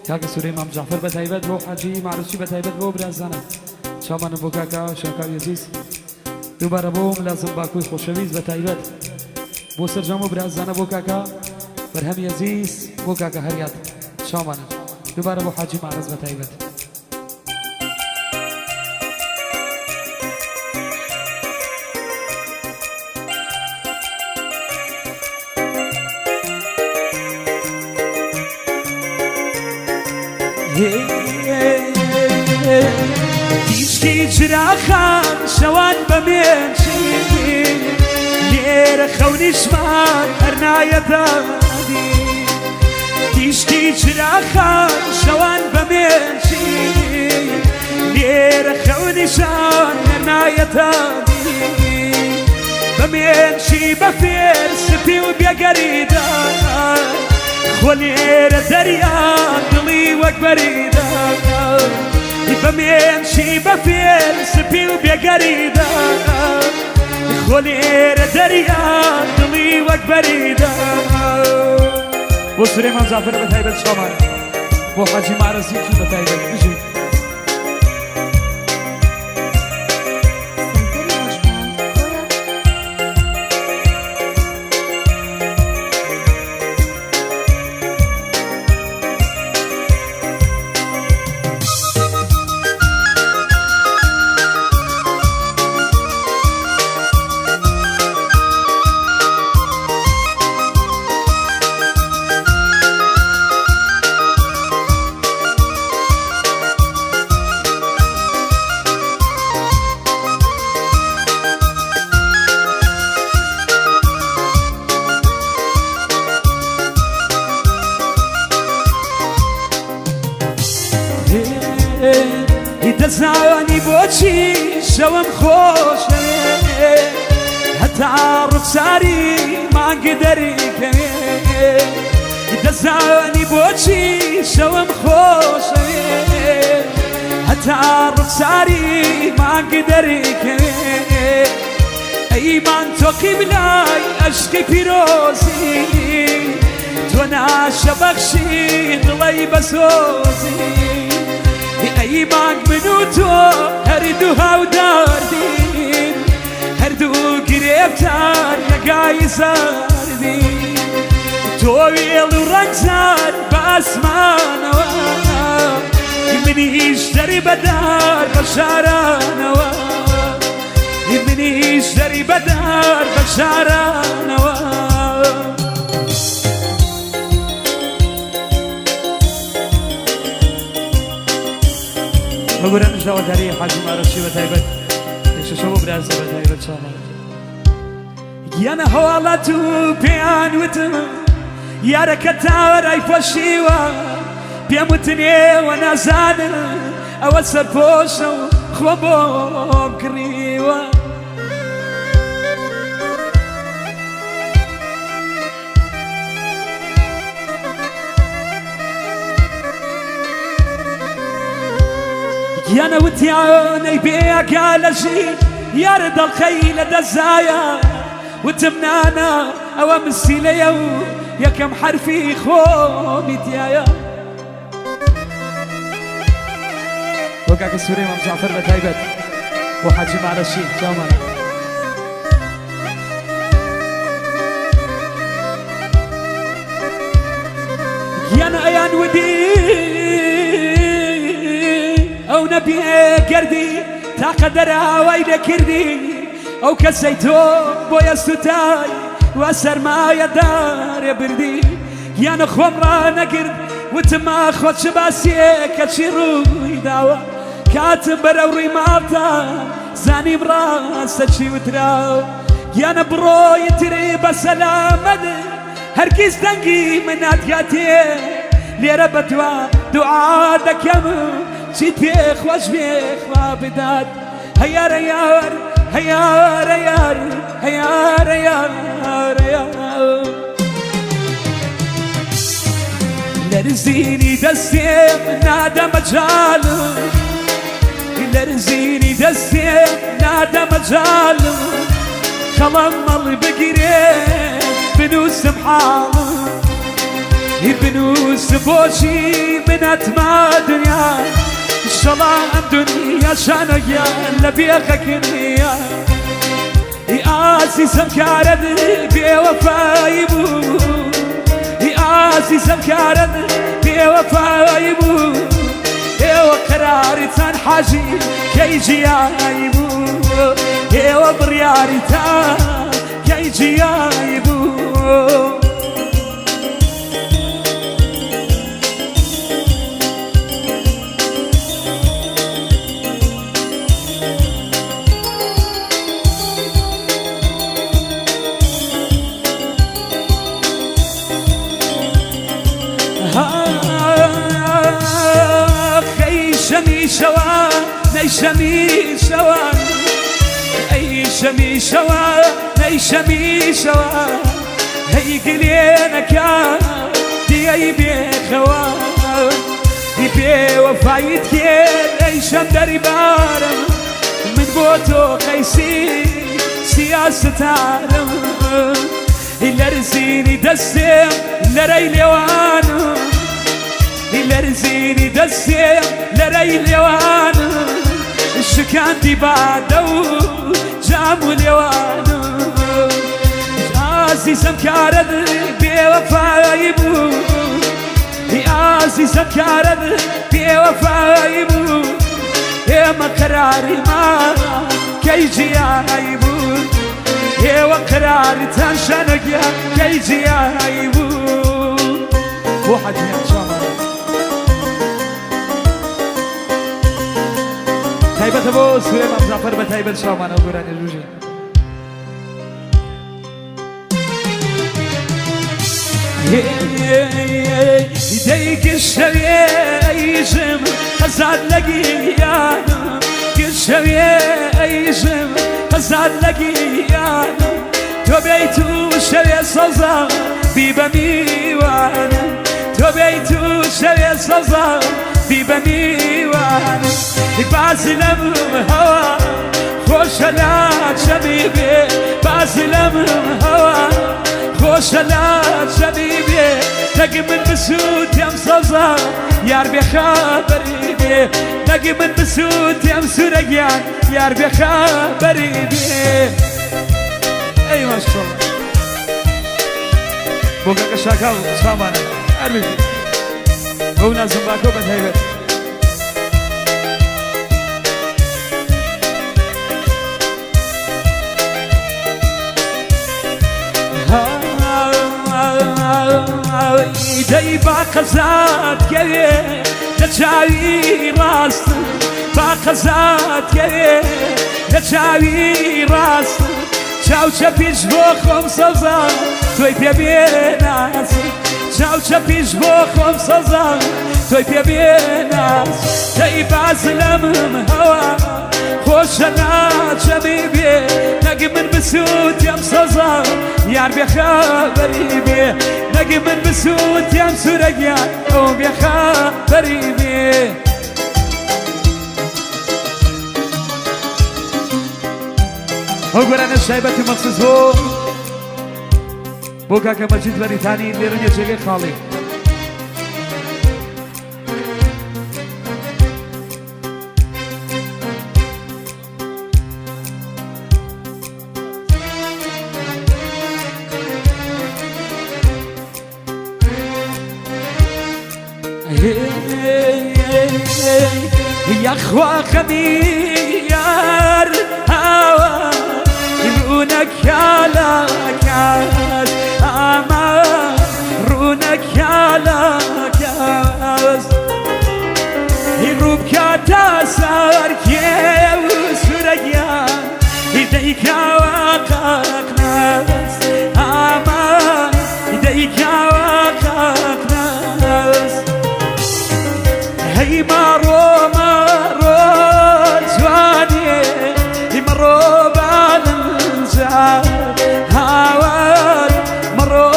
کاک سوری امام جعفر بتایبت بو حاجی معروسی بتایبت بو برازانه شامان بو کاکا شاکاوی عزیز دوباره بو ملازم باکوی خوشویز بتایبت بو سرجام بو برازانه بو کاکا برهمی عزیز بو کاکا هریاد شامان دوباره بو حاجی معرض بتایبت تیشکی چراخان شوان بمێنچی لێرە خەونیشمان هەرنایەدادی تیشکی چراخان شوان بمێنچی لێرە خەونیشان هەرنایەدادی بمێنچی بەفێر سپی و بێگەریدا خۆلێرە دەریان دڵی وەک بەریدا بمێنچی بەفێر سپی و بێگەریدا خۆلێرە دەریان دڵی وەک بەریدا بو سوری امام جعفر بتایبت شامان بو حاجی معرضی کی بتایبت بجی دەزانی بۆچی شەوم خۆشە هەتا ڕوخساری مانگی دەریکەوێ دەزانی بۆچی شەوم خۆشە هەتا ڕوخساری مانگی دەریکەوێ ئەیمان تۆ قیبلای عەشقی پیرۆزی تۆ ناشە بەخشی دڵی بەسۆزی ئەیمان من و تۆ هەردوو هاوداردین هەردوو گرێبتان لەگای زاردین تۆ وێڵ و ڕەنگزان بە ئاسمانەوە منیش دەری بەدار بە شارانەوە منیش دەری بەدار بە شارانەوە بگورن جواداری حاجی معرضی بتایبت ششو براز بتایبت شامان یانە هەواڵەت و پێیان وتم یارەکە تاوەرای پۆشیوە پێم وتنێوە نازانم ئەوە سەرپۆشە و خۆ بۆم کڕیوە یانە وتیانەی بێیەکە لە ژیر یارە دڵخەی لە دەزایە وتم نانە ئەوە مسیلەیە و یەکەم حرفی خۆمی تایە بو کاک سوری امام جعفر بتایبت بو حاجی معرضی شامان یانە ئەیان ودی ئەو نەبیێ گەردی تاقە دەراوای لێکردی ئەو کەسەی تۆ بۆیە سوتای وا سەرمایەدارێ بردی یانە خۆم ڕانەگرت وتما خۆت چ باسیێ کەچی ڕووی داوە کاتم بەرەو ڕووی ماڵتا زانیم ڕاستە چی وتراوە یانە بڕۆی تری بە سەلامەت هەرگیز دەنگی من ناتگاتێ لێرە بەتوا دوعا دەکەم چیت پێ خۆش بێ خوا بدات هەیارە یار هەیارە یار هەیارە یارە یار لەرزینی دەستێم نادەمە جالم لەرزینی دەستێم نادەمە جالم خەڵەم مەڵ بگیرێ بنووسم حاڵم بنوس بوشي من اتما دنيا شلا دنيا شانويا لبيخك نيا عزيزم كارد بوفاي بو عزيزم كارد بوفاي بو وقراري تان حاجي كيجي عيبو وبرياري تان كيجي عيبو شمي شوا نيشمي شوا أي شمي شوا نيشمي شوا هي قلينك يا دي أي بيخوا بي وفايت كير أي شمدري بارم من بوتو قيسي سياسة عالم إلا رزيني دسم إلا ريلي وانو إلا رزيني دسم لري اليوان الشكان دي بعدو جامو اليوان عزيزم كارد بوفايبو عزيزم كارد بوفايبو يا مقراري ما كيجي عيبو يا وقراري تنشنك يا كيجي عيبو واحد يا شامل تايبة بو سليمان زعفر بتايبة شامان وقراني الروجي يديك الشويشم قصاد لقيانا الشويشم قصاد لقيانا توبيتو الشوي صزا بيبميوانا توبيتو الشوي صزا بيبميوانا بازلم هوا خوش لا شبيبي بازلم هوا خوش لا شبيبي لقي من بسوت يا مصزا يا ربي خبري بي لقي من بسوت يا مسورقيان يا ربي خبري بي اي ما شاء الله بوكا شاكاو شامانا ارمي هو نازم باكو بتهيبت داي باقزات كي تشاوي راس باقزات كي تشاوي راس شاو شبيش بوخم صزا توي بيناس شاو شبيش بوخم صزا توي بيناس داي بازلم هوا خوش انا شبيبي نقي من بسوت يا مصزا يا ربي خبري بي نقي من بسوت يا مسورقيا قوم يا خبري بي وقرانا الشايبة مخصوص هو بوكا كمجيد بريطاني لرنيا جيغي خالي يا اخوة خميار هوا يرونك يا لكاس اما رونك يا لكاس يروبك تاسار كيو سرقيان يديك واقاك ناس اما يديك واقاك ناس هي مارو جواني مرو بالنجار هاوار مرو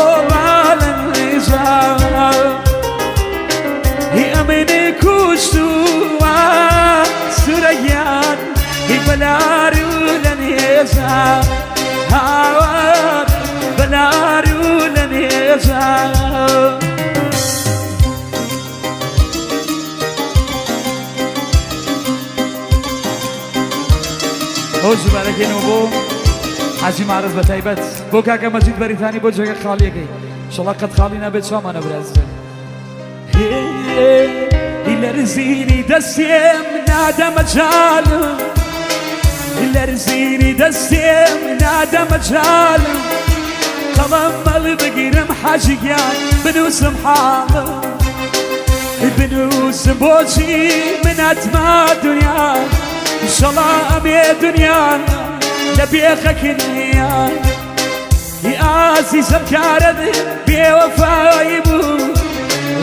بالنجار هي أمني كوشتو سريان هي بلاري ولنيزار هاوار بلاري ولنيزار هوش بركين وبو حاجي معرض بتايبت بو كاكا مجيد بريتاني بو جاكا خاليكي ان شاء الله قد خالينا بيت شامان براز إلا رزيني دسيم نادى مجال إلا رزيني دسيم نادى مجال قلم البقير محاجيان بنوس محال بنوس بوجي من أتما دنيا إن شاء الله أمي دنيا لبيخك النيا يا عزيز الكارد بوفايبو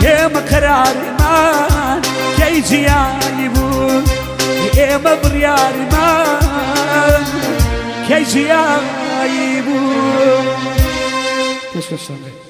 يا مقرار مان كي جيايبو يا مبريار مان كي جيايبو تشكر شامل